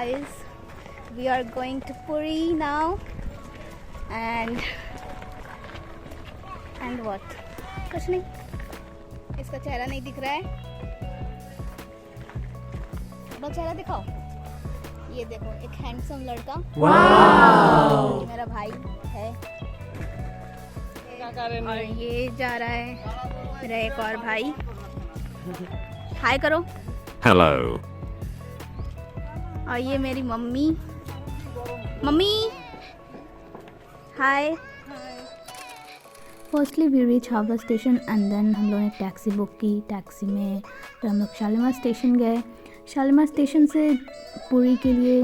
guys, we are going to Puri now and what? कुछ नहीं, इसका चेहरा नहीं दिख रहा है। अपना चेहरा दिखाओ। ये देखो एक हैंडसम लड़का। वाव! ये मेरा भाई है और ये जा रहा है मेरा एक और भाई। हाय करो। Hello. और ये मेरी mummy. Mummy hi. Firstly we reach Howrah station and then हम लोग ने टैक्सी बुक की। टैक्सी में फिर हम लोग शालीमार स्टेशन गए। शालीमार स्टेशन से पुरी के लिए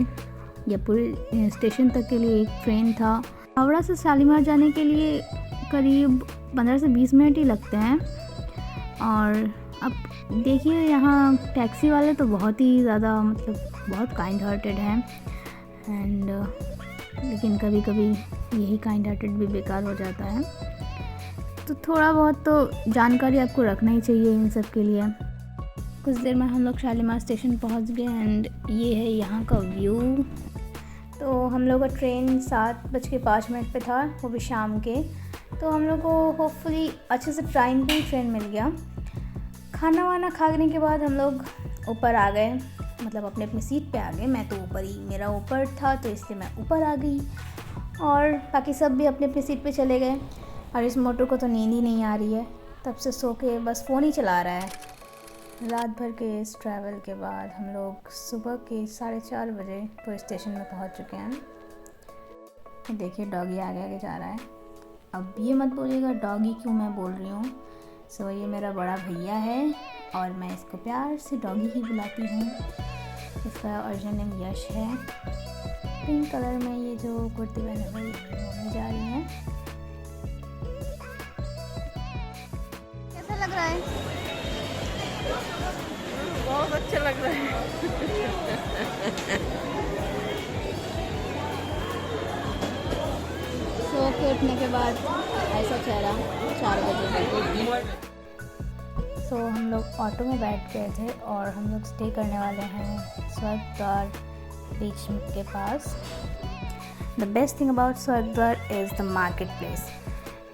या पुरी स्टेशन तक के लिए एक ट्रेन था। हावड़ा से शालीमार जाने के लिए करीब 15 से 20 मिनट ही लगते हैं। और अब देखिए यहाँ टैक्सी वाले तो बहुत ही ज़्यादा मतलब बहुत काइंड हार्टेड हैं एंड लेकिन कभी कभी यही काइंड हार्टेड भी बेकार हो जाता है। तो थोड़ा बहुत तो जानकारी आपको रखना ही चाहिए इन सब के लिए। कुछ देर में हम लोग शालीमार स्टेशन पहुंच गए एंड ये है यहाँ का व्यू। तो हम लोग का ट्रेन 7:05 पे था, वो भी शाम के। तो हम लोग को होपफुली अच्छे से टाइम पे ही ट्रेन मिल गया। खाना वाना खाने के बाद हम लोग ऊपर आ गए, मतलब अपने अपनी सीट पे आ गए। मैं तो ऊपर ही, मेरा ऊपर था तो इसलिए मैं ऊपर आ गई और बाकी सब भी अपने अपनी सीट पे चले गए। और इस मोटर को तो नींद ही नहीं आ रही है, तब से सो के बस फ़ोन ही चला रहा है। रात भर के इस ट्रैवल के बाद हम लोग सुबह के 4:30 बजे पुरी स्टेशन में पहुंच चुके हैं। देखिए डॉगी आगे आगे जा रहा है। अब ये मत बोलिएगा डॉगी क्यों मैं बोल रही हूँ। सो ये मेरा बड़ा भैया है और मैं इसको प्यार से डॉगी ही बुलाती हूँ। इसका ओरिजिनल नेम यश है। पिंक कलर में ये जो कुर्ती पहने हुई मम्मी जा रही हैं। कैसा लग रहा है? बहुत अच्छा लग रहा है। सो के उठने के बाद ऐसा चेहरा 4 बजे। सो हम लोग ऑटो में बैठ गए थे और हम लोग स्टे करने वाले हैं स्वर्गद्वार बीच के पास। The best thing about Swargadwar is the market place,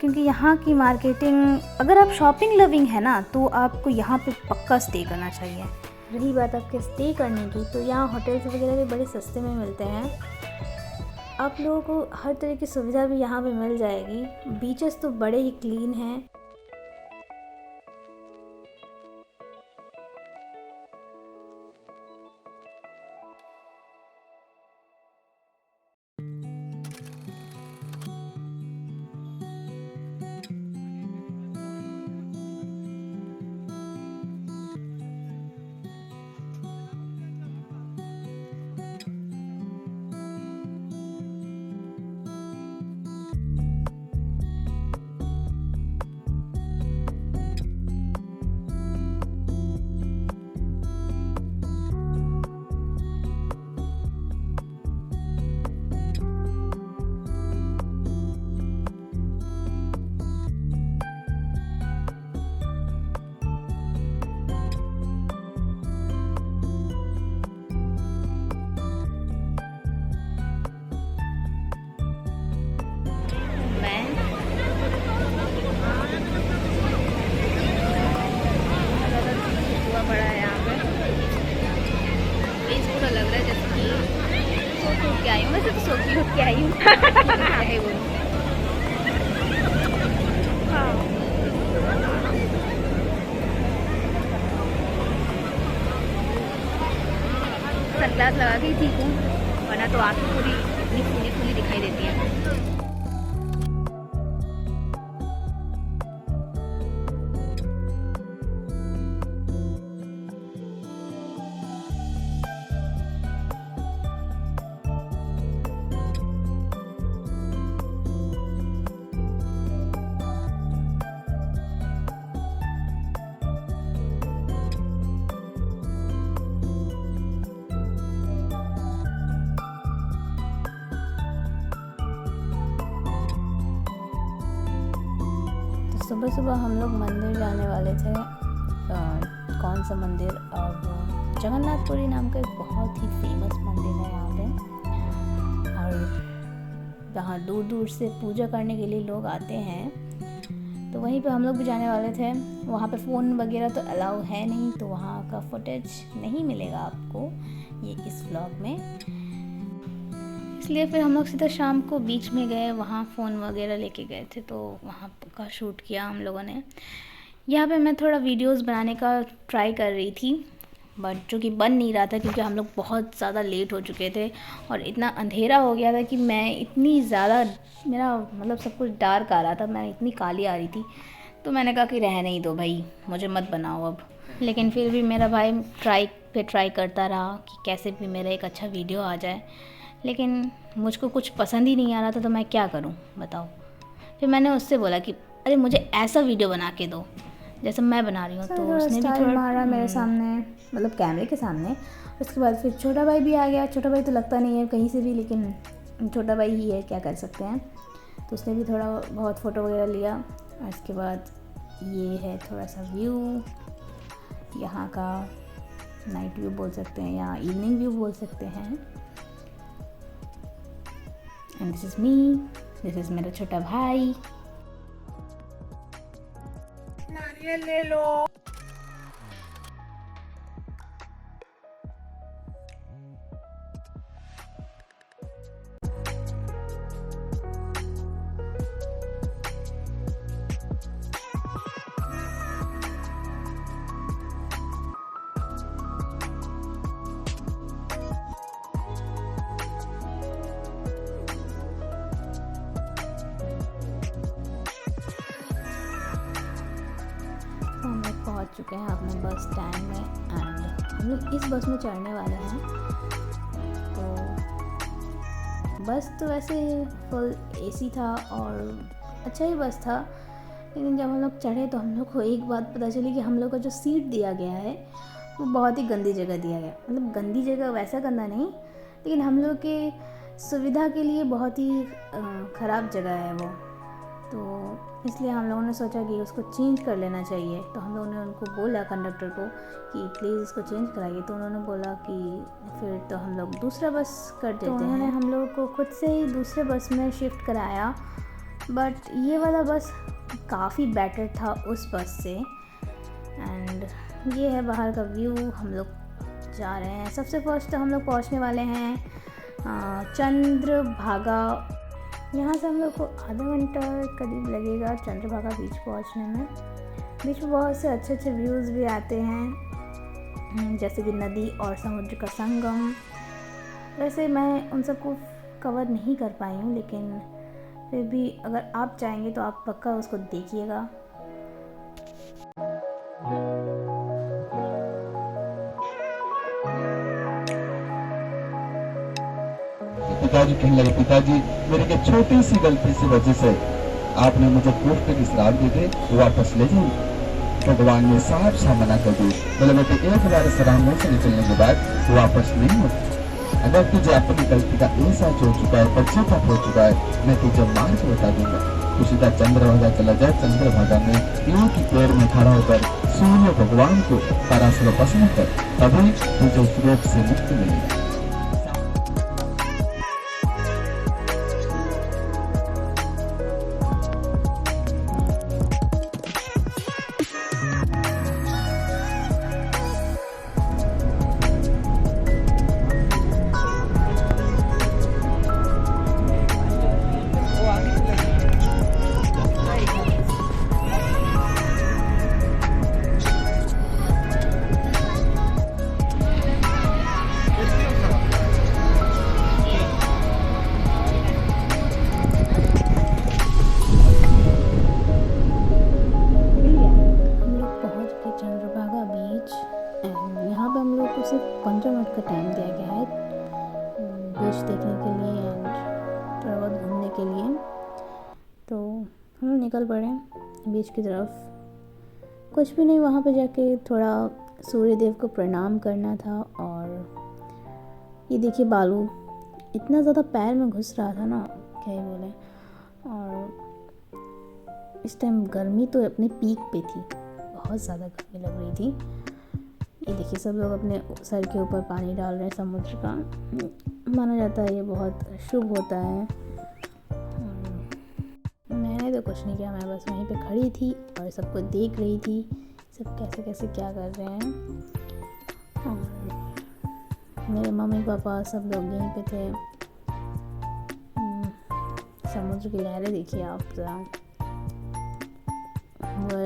क्योंकि यहाँ की मार्केटिंग, अगर आप शॉपिंग लविंग है ना तो आपको यहाँ पे पक्का स्टे करना चाहिए। रही बात आपके स्टे करने की, तो यहाँ होटल्स वगैरह भी बड़े सस्ते में मिलते हैं। आप लोगों को हर तरह की सुविधा भी यहाँ पे मिल जाएगी। बीचेस तो बड़े ही क्लीन हैं। बड़ा है यहाँ पे। फेस पूरा लग रहा है जैसे कि सो के उठ के आई हूँ। वैसे तो सो के उठ के आई हूँ। सनग्लास लगा के ही ठीक हूँ, वरना तो आँखें पूरी इतनी खुली खुली दिखाई देती है। सुबह सुबह हम लोग मंदिर जाने वाले थे। कौन सा मंदिर, और जगन्नाथपुरी नाम का एक बहुत ही फेमस मंदिर है यहाँ पे, और जहाँ दूर दूर से पूजा करने के लिए लोग आते हैं। तो वहीं पे हम लोग भी जाने वाले थे। वहाँ पे फ़ोन वगैरह तो अलाउ है नहीं, तो वहाँ का फुटेज नहीं मिलेगा आपको ये इस व्लॉग में, इसलिए फिर हम लोग सीधा शाम को बीच में गए, वहाँ फ़ोन वगैरह लेके गए थे, तो वहाँ का शूट किया हम लोगों ने। यहाँ पे मैं थोड़ा वीडियोस बनाने का ट्राई कर रही थी, बट जो कि बन नहीं रहा था क्योंकि हम लोग बहुत ज़्यादा लेट हो चुके थे और इतना अंधेरा हो गया था कि मैं इतनी ज़्यादा, मेरा मतलब सब कुछ डार्क आ रहा था, मैं इतनी काली आ रही थी। तो मैंने कहा कि रहने ही दो भाई, मुझे मत बनाओ अब। लेकिन फिर भी मेरा भाई ट्राई करता रहा कि कैसे भी मेरा एक अच्छा वीडियो आ जाए, लेकिन मुझको कुछ पसंद ही नहीं आ रहा था, तो मैं क्या करूं बताओ। फिर मैंने उससे बोला कि अरे मुझे ऐसा वीडियो बना के दो जैसे मैं बना रही हूँ। तो उसने भी थोड़ा मारा मेरे सामने, मतलब कैमरे के सामने। उसके बाद फिर छोटा भाई भी आ गया। छोटा भाई तो लगता नहीं है कहीं से भी, लेकिन छोटा भाई ही है, क्या कर सकते हैं। तो उसने भी थोड़ा बहुत फ़ोटो वगैरह लिया। और इसके बाद ये है थोड़ा सा व्यू यहाँ का, नाइट व्यू बोल सकते हैं या इवनिंग व्यू बोल सकते हैं। And this is me, this is मेरा छोटा भाई। नारियल ले लो। हम लोग पहुँच चुके हैं अपने बस स्टैंड में, एंड हम लोग इस बस में चढ़ने वाले हैं। तो बस तो वैसे फुल एसी था और अच्छा ही बस था, लेकिन जब हम लोग चढ़े तो हम लोग को एक बात पता चली कि हम लोग का जो सीट दिया गया है वो बहुत ही गंदी जगह दिया गया। मतलब गंदी जगह, वैसा गंदा नहीं, लेकिन हम लोग के सुविधा के लिए बहुत ही ख़राब जगह है वो। तो इसलिए हम लोगों ने सोचा कि उसको चेंज कर लेना चाहिए। तो हम लोगों ने उनको बोला, कंडक्टर को, कि प्लीज़ इसको चेंज कराइए। तो उन्होंने बोला कि फिर तो हम लोग दूसरा बस कर देते हैं। तो उन्होंने हम लोगों को खुद से ही दूसरे बस में शिफ्ट कराया, बट ये वाला बस काफ़ी बेटर था उस बस से। एंड ये है बाहर का व्यू। हम लोग जा रहे हैं। सबसे फर्स्ट तो हम लोग पहुंचने वाले हैं चंद्रभागा। यहाँ से हम लोग को आधा घंटा करीब लगेगा चंद्रभागा बीच पहुँचने में। बीच में बहुत से अच्छे अच्छे व्यूज़ भी आते हैं, जैसे कि नदी और समुद्र का संगम। वैसे मैं उन सबको कवर नहीं कर पाई हूँ, लेकिन फिर भी अगर आप चाहेंगे तो आप पक्का उसको देखिएगा। पिताजी कहने लगे, पिताजी मेरी एक छोटी सी गलती की वजह से आपने मुझे कोर्ट के श्राप दे के वापस ले जाइए। भगवान ने साफ साफ मना कर दी, बोले बेटे एक बार सराहना से निकलने के बाद वापस नहीं होती। अगर तुझे अपनी गलती का एहसास हो चुका है, पश्चाताप हो चुका है, मैं तुझे मार्ग बता दूंगा। तो सीधा चंद्रभागा चला जाए। चंद्रभागा में एक ही पेड़ में खड़ा होकर सूर्य भगवान को पराशर पसंद कर, तभी तुझे उस रोग से मुक्ति मिलेगी। सिर्फ 15 मिनट का टाइम दिया गया है बीच देखने के लिए एंड थोड़ा बहुत घूमने के लिए। तो हम लोग निकल पड़े बीच की तरफ। कुछ भी नहीं, वहाँ पे जाके थोड़ा सूर्य देव को प्रणाम करना था। और ये देखिए बालू इतना ज़्यादा पैर में घुस रहा था ना, क्या ही बोले। और इस टाइम गर्मी तो अपने पीक पे थी, बहुत ज़्यादा गर्मी लग रही थी। ये देखिए सब लोग अपने सर के ऊपर पानी डाल रहे हैं समुद्र का। माना जाता है ये बहुत शुभ होता है। मैंने तो कुछ नहीं किया, मैं बस वहीं पे खड़ी थी और सबको देख रही थी, सब कैसे कैसे क्या कर रहे हैं। और मेरे मम्मी पापा सब लोग यहीं पे थे। समुद्र की लहरें देखिए आप ज़रा।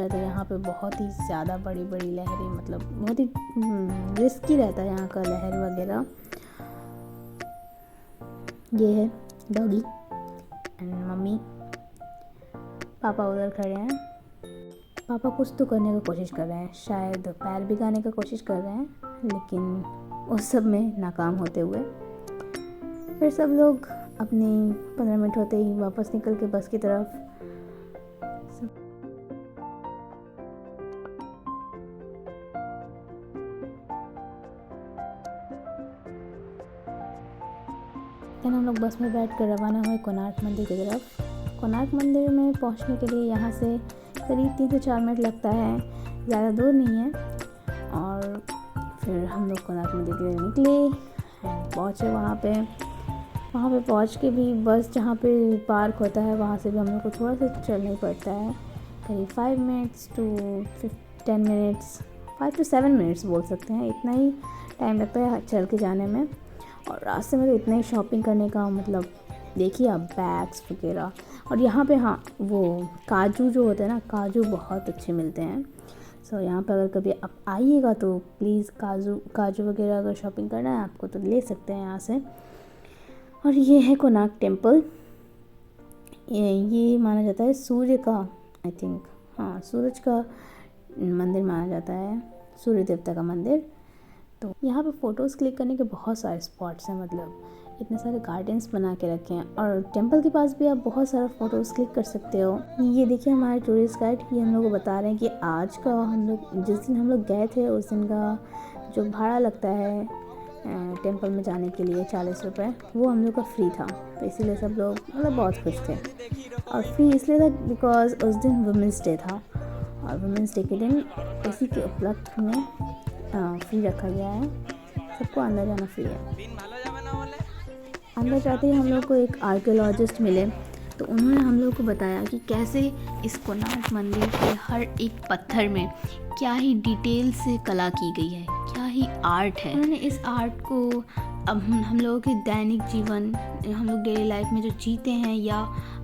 तो यहाँ पे बहुत ही ज़्यादा बड़ी बड़ी लहरें, मतलब बहुत ही रिस्की रहता है यहाँ का लहर वगैरह। ये है डॉगी एंड मम्मी। पापा उधर खड़े हैं। पापा कुछ तो करने की कोशिश कर रहे हैं, शायद पैर भिगाने का कोशिश कर रहे हैं, लेकिन उस सब में नाकाम होते हुए। फिर सब लोग अपनी 15 मिनट होते ही वापस निकल के बस की तरफ। फिर हम लोग बस में बैठ कर रवाना हुए कोणार्क मंदिर की तरफ। कोणार्क मंदिर में पहुंचने के लिए यहाँ से करीब 3 से 4 मिनट लगता है, ज़्यादा दूर नहीं है। और फिर हम लोग कोणार्क मंदिर के लिए निकले, पहुँचे वहाँ पे पहुँच के भी बस जहाँ पे पार्क होता है वहाँ से भी हम लोग को थोड़ा सा चलना ही पड़ता है, करीब 5 minutes to 10 minutes, 5 to 7 minutes बोल सकते हैं, इतना ही टाइम लगता है चल के जाने में। और रास्ते में तो इतना ही शॉपिंग करने का, मतलब देखिए आप बैग्स वगैरह। और यहाँ पे हाँ वो काजू जो होते हैं ना, काजू बहुत अच्छे मिलते हैं। सो यहाँ पे अगर कभी आप आइएगा तो प्लीज़ काजू वगैरह अगर शॉपिंग करना है आपको तो ले सकते हैं यहाँ से। और ये है कोणार्क टेम्पल। ये माना जाता है सूर्य का, आई थिंक हाँ सूरज का मंदिर माना जाता है, सूर्य देवता का मंदिर। तो यहाँ पे फ़ोटोज़ क्लिक करने के बहुत सारे स्पॉट्स हैं, मतलब इतने सारे गार्डन्स बना के रखे हैं। और टेंपल के पास भी आप बहुत सारा फ़ोटोज़ क्लिक कर सकते हो। ये देखिए हमारे टूरिस्ट गाइड, ये हम लोग को बता रहे हैं कि आज का हम लोग जिस दिन हम लोग गए थे उस दिन का जो भाड़ा लगता है टेंपल में जाने के लिए 40 रुपये, वो हम लोग का फ्री था। तो इसीलिए सब लोग मतलब बहुत खुश थे। और फ्री इसलिए था बिकॉज उस दिन वुमेंस डे था, और वुमेंस डे के दिन इसी के उपलक्ष्य में फ्री रखा गया है, सबको अंदर जाना फ्री है। अंदर जाते ही हम लोग को एक आर्कियोलॉजिस्ट मिले, तो उन्होंने हम लोग को बताया कि कैसे इस कोणार्क मंदिर के हर एक पत्थर में क्या ही डिटेल से कला की गई है, क्या ही आर्ट है। उन्होंने इस आर्ट को अब हम लोगों के दैनिक जीवन, हम लोग डेली लाइफ में जो जीते हैं या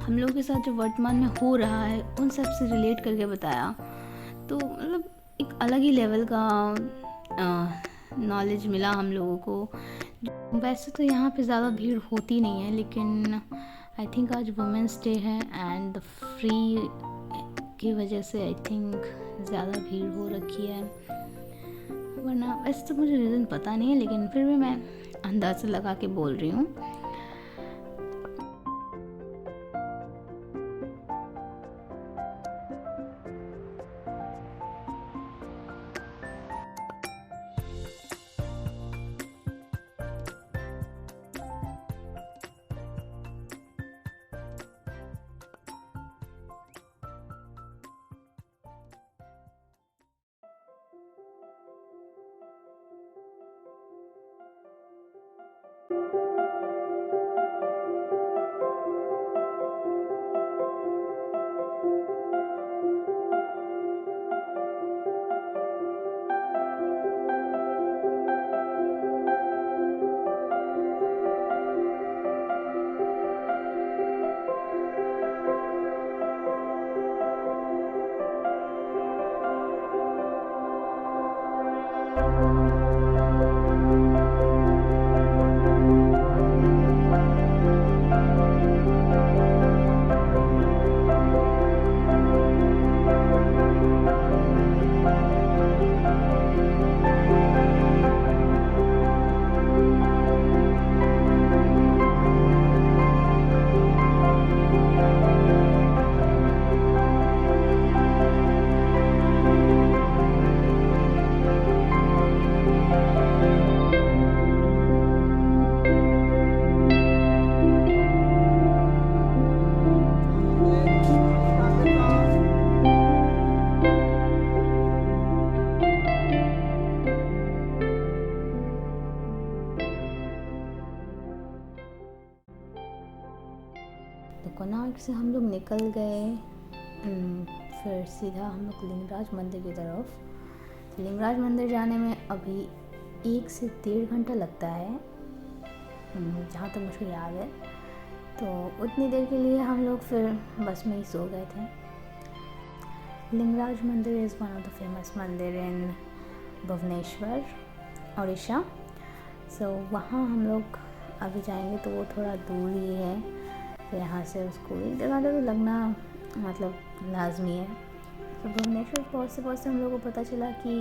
हम लोगों के साथ जो वर्तमान में हो रहा है उन सब से रिलेट करके बताया। तो मतलब एक अलग ही लेवल का नॉलेज मिला हम लोगों को। वैसे तो यहाँ पे ज़्यादा भीड़ होती नहीं है, लेकिन आई थिंक आज वुमेंस डे है एंड फ्री की वजह से आई थिंक ज़्यादा भीड़ हो रखी है। वरना वैसे तो मुझे रीज़न पता नहीं है, लेकिन फिर भी मैं अंदाज़ा लगा के बोल रही हूँ। पार्क से हम लोग निकल गए, फिर सीधा हम लोग लिंगराज मंदिर की तरफ। लिंगराज मंदिर जाने में अभी 1 से 1.5 घंटा लगता है, जहाँ तक मुझे याद है। तो उतनी देर के लिए हम लोग फिर बस में ही सो गए थे। लिंगराज मंदिर is one of the famous मंदिर इन भुवनेश्वर, उड़ीसा। सो वहाँ हम लोग अभी जाएंगे, तो वो थोड़ा दूर ही है, तो यहाँ से उसको 1 घंटा तो लगना मतलब लाजमी है। तो भुवनेश्वर पहुँचते हम लोगों को पता चला कि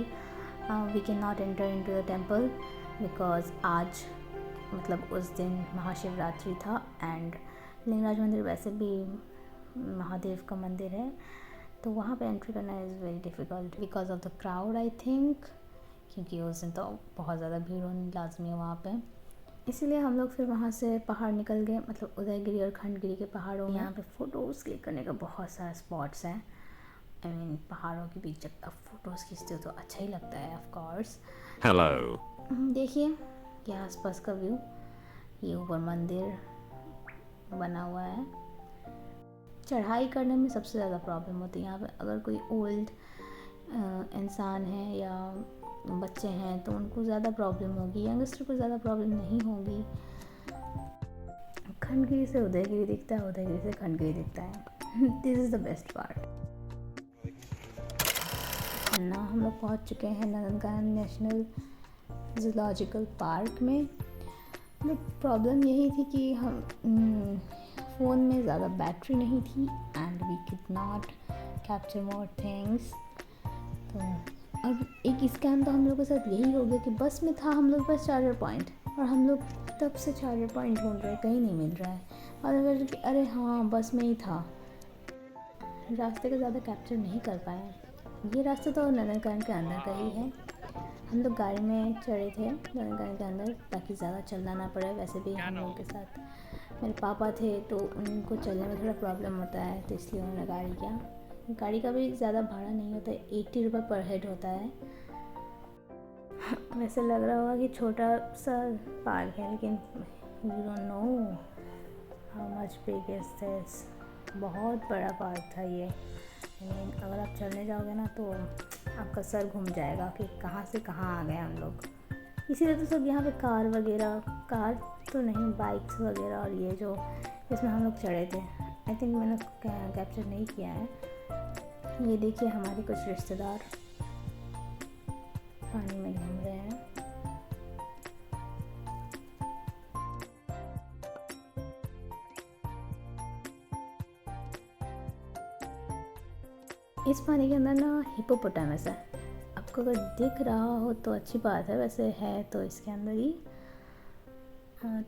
we can not enter into the temple because आज मतलब उस दिन महाशिवरात्रि था, एंड लिंगराज मंदिर वैसे भी महादेव का मंदिर है, तो वहाँ पे एंट्री करना is very difficult because of the crowd I think, क्योंकि उस दिन तो बहुत ज़्यादा भीड़ होनी लाजमी है वहाँ पे। इसीलिए हम लोग फिर वहाँ से पहाड़ निकल गए, मतलब उदयगिरी और खंडगिरी के पहाड़ों में। यहाँ पे फ़ोटोज़ क्लिक करने का बहुत सारा स्पॉट्स हैं। आई मीन पहाड़ों के बीच जब आप फ़ोटोज़ खींचते हो तो अच्छा ही लगता है ऑफ कोर्स। Hello. देखिए ये आसपास का व्यू, ये ऊपर मंदिर बना हुआ है। चढ़ाई करने में सबसे ज़्यादा प्रॉब्लम होती है यहाँ पे। अगर कोई ओल्ड इंसान है या बच्चे हैं तो उनको ज़्यादा प्रॉब्लम होगी, यंगस्टर को ज़्यादा प्रॉब्लम नहीं होगी। खंडगिरी से उदयगिरी दिखता है, उदयगिरी से खंडगिरी दिखता है। This is the best part. ना हम लोग पहुँच चुके हैं नंदनकानन नेशनल जूलॉजिकल पार्क में। मतलब प्रॉब्लम यही थी कि हम फ़ोन में ज़्यादा बैटरी नहीं थी and we could not capture more things. तो अब एक स्कैम तो हम लोग के साथ यही हो गया कि बस में था हम लोग पास चार्जर पॉइंट, और हम लोग तब से चार्जर पॉइंट ढूंढ रहे हैं, कहीं नहीं मिल रहा है। और अगर कि अरे हाँ बस में ही था, रास्ते का ज़्यादा कैप्चर नहीं कर पाए। ये रास्ता तो नंदनकानन के अंदर का ही है। हम लोग गाड़ी में चढ़े थे नंदनकानन के अंदर ताकि ज़्यादा चलना ना पड़े। वैसे भी हम लोग के साथ मेरे पापा थे तो उनको चलने में थोड़ा प्रॉब्लम होता है, तो इसलिए उन्होंने गाड़ी किया। गाड़ी का भी ज़्यादा भाड़ा नहीं होता है, 80 रुपये पर हेड होता है। वैसे लग रहा होगा कि छोटा सा पार्क है, लेकिन you don't know how much big is this. बहुत बड़ा पार्क था ये। अगर आप चलने जाओगे ना तो आपका सर घूम जाएगा कि कहाँ से कहाँ आ गए हम लोग। इसीलिए तो सब यहाँ पे कार वगैरह, कार तो नहीं बाइक्स वगैरह, और ये जो इसमें हम लोग चढ़े थे, आई थिंक मैंने कैप्चर नहीं किया है। ये देखिए हमारे कुछ रिश्तेदार पानी में घूम रहे हैं। इस पानी के अंदर ना हिप्पोपोटामस है। आपको अगर दिख रहा हो तो अच्छी बात है, वैसे है तो इसके अंदर ही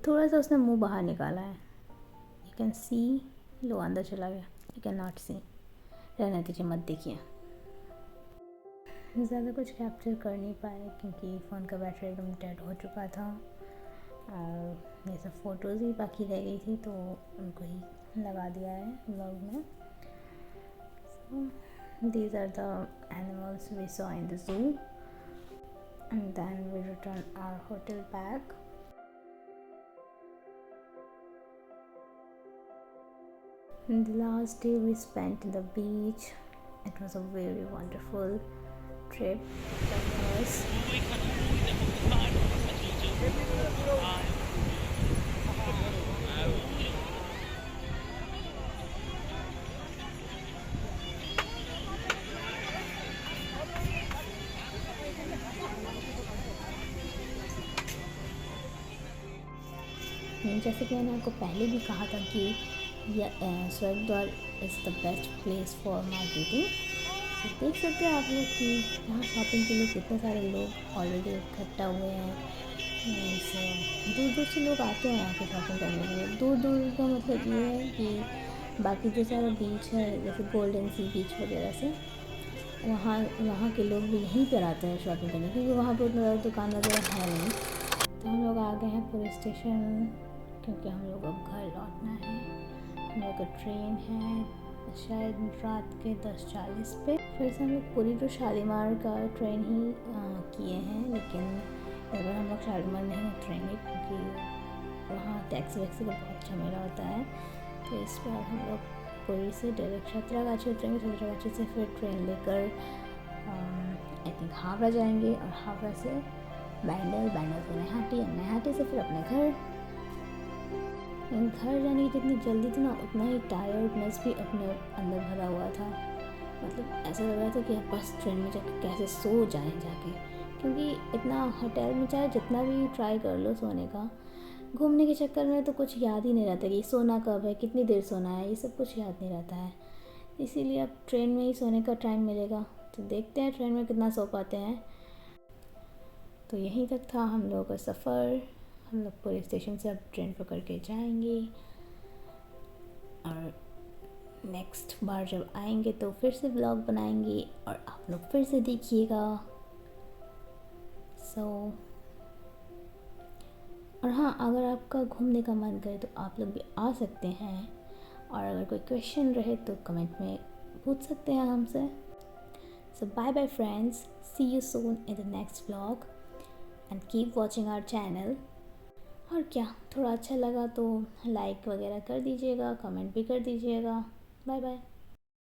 थोड़ा सा उसने मुंह बाहर निकाला है। यू कैन सी, लो अंदर चला गया। यू कैन नॉट सी, रहने दीजिए, मत देखिए। ज़्यादा कुछ कैप्चर कर नहीं पाए क्योंकि फ़ोन का बैटरी एकदम डेड हो चुका था, और ये सब फ़ोटोज़ ही बाकी रह गई थी तो उनको ही लगा दिया है व्लॉग में। These are the animals we saw in the zoo, and then we returned our hotel back. And the last day we spent in the beach. It was a very wonderful trip for us. जैसे कि मैंने आपको पहले भी कहा था कि स्वर्ग द्वार is the best place for marketing. तो देख सकते हैं आप लोग कि यहाँ शॉपिंग के लिए कितने सारे लोग ऑलरेडी इकट्ठा हुए हैं। दूर दूर से लोग आते हैं यहाँ पे शॉपिंग करने के लिए। दूर दूर का मतलब ये है कि बाकी जो सारा बीच है जैसे गोल्डन सी बीच वगैरह से वहाँ के लोग भी यहीं पर आते हैं शॉपिंग करने, क्योंकि वहाँ पर उतना ज़्यादा दुकान वगैरह है नहीं। तो हम लोग आ गए हैं पुलिस स्टेशन, क्योंकि हम लोग अब घर लौटना है। हम लोग का ट्रेन है शायद रात के 10:40 पे। फिर से हम लोग पुरी टू शालीमार का ट्रेन ही किए हैं, लेकिन अगर हम लोग शालीमार नहीं उतरेंगे क्योंकि वहाँ टैक्सी वैक्सी का बहुत झमेला होता है। तो इस बार हम लोग पुरी से डायरेक्ट साँतरागाछी उतरेंगे, साँतरागाछी से फिर ट्रेन लेकर आई थिंक हावड़ा जाएंगे और हावड़ा से बैंडल, बैंडल से नैहाटी और नैहाटी से फिर अपने घर। घर जाने की जितनी जल्दी थी ना उतना ही टायर्डनेस भी अपने अंदर भरा हुआ था। मतलब ऐसा लग रहा था कि बस ट्रेन में जाके कैसे सो जाएं जाके, क्योंकि इतना होटल में चाहे जितना भी ट्राई कर लो सोने का, घूमने के चक्कर में तो कुछ याद ही नहीं रहता कि सोना कब है, कितनी देर सोना है, ये सब कुछ याद नहीं रहता है। इसीलिए अब ट्रेन में ही सोने का टाइम मिलेगा तो देखते हैं ट्रेन में कितना सो पाते हैं। तो यहीं तक था हम लोगों का सफ़र। हम लोग पुरी स्टेशन से अब ट्रेन पकड़ के जाएंगे और नेक्स्ट बार जब आएंगे तो फिर से व्लॉग बनाएंगे और आप लोग फिर से देखिएगा। और हाँ, अगर आपका घूमने का मन करे तो आप लोग भी आ सकते हैं, और अगर कोई क्वेश्चन रहे तो कमेंट में पूछ सकते हैं हमसे। So bye bye friends, see you soon in the next vlog and keep watching our channel. और क्या, थोड़ा अच्छा लगा तो लाइक वगैरह कर दीजिएगा, कमेंट भी कर दीजिएगा। Bye bye.